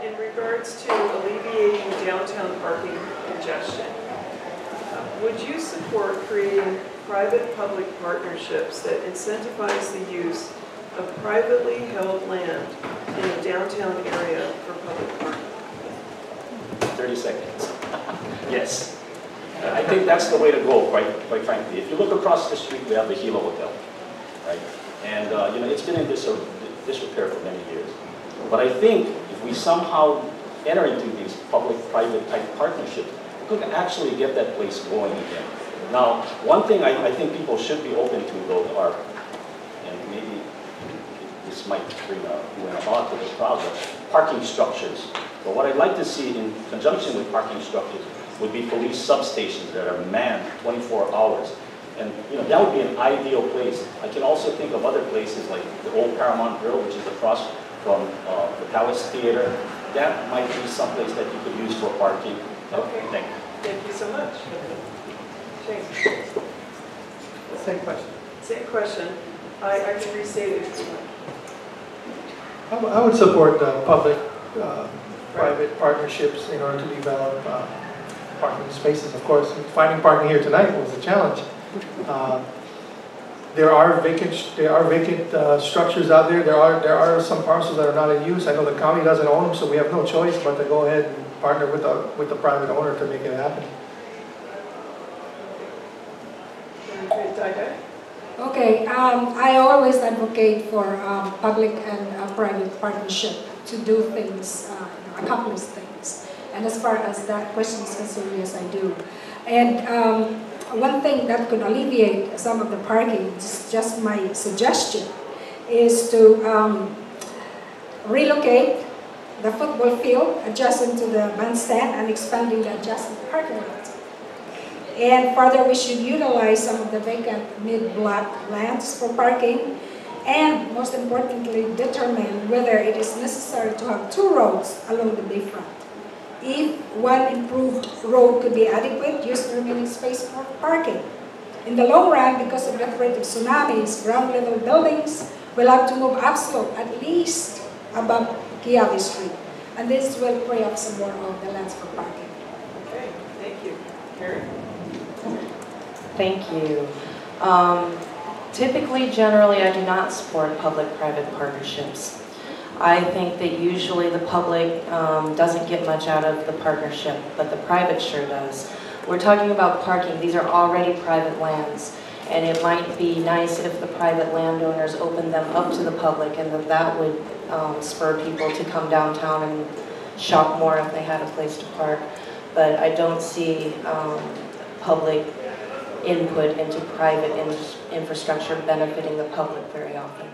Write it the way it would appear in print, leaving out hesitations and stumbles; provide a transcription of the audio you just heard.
in regards to alleviating downtown parking congestion, would you support creating private-public partnerships that incentivize the use of privately held land in the downtown area for public parking? 30 seconds. Yes. I think that's the way to go, quite frankly. If you look across the street, we have the Hilo Hotel, right? And you know, it's been in disrepair for many years. But I think if we somehow enter into these public-private type partnerships, we could actually get that place going again. Now, one thing I think people should be open to, though, are, and maybe this might bring a thought to the crowd, parking structures. But what I'd like to see in conjunction with parking structures would be police substations that are manned 24 hours. And you know, that would be an ideal place. I can also think of other places like the old Paramount Grill, which is across from the Palace Theater. That might be someplace that you could use for parking. Okay, thank you. Thank you so much. James. Same question. Same question. I can restate it if you want. I would support public-private partnerships in order to develop parking spaces. Of course, finding parking here tonight was a challenge. There are vacant structures out there. There are some parcels that are not in use. I know the county doesn't own them, so we have no choice but to go ahead and partner with the private owner to make it happen. Okay, I always advocate for public and private partnership to do things, accomplish things. And as far as that question is concerned, yes, I do. And one thing that could alleviate some of the parking, just my suggestion, is to relocate the football field adjacent to the bandstand and expanding the adjacent parking lot. And further, we should utilize some of the vacant mid-block lands for parking, and most importantly, determine whether it is necessary to have two roads along the bayfront. If one improved road could be adequate, use the remaining space for parking. In the long run, because of the threat of tsunamis, ground-level buildings will have to move upslope at least above Gali Street. And this will free up some more of the lands for parking. Okay, thank you. Kerri? Thank you. Typically, generally, I do not support public-private partnerships. I think that usually the public doesn't get much out of the partnership, but the private sure does. We're talking about parking. These are already private lands, and it might be nice if the private landowners open them up to the public, and that would spur people to come downtown and shop more if they had a place to park. But I don't see public input into private infrastructure benefiting the public very often.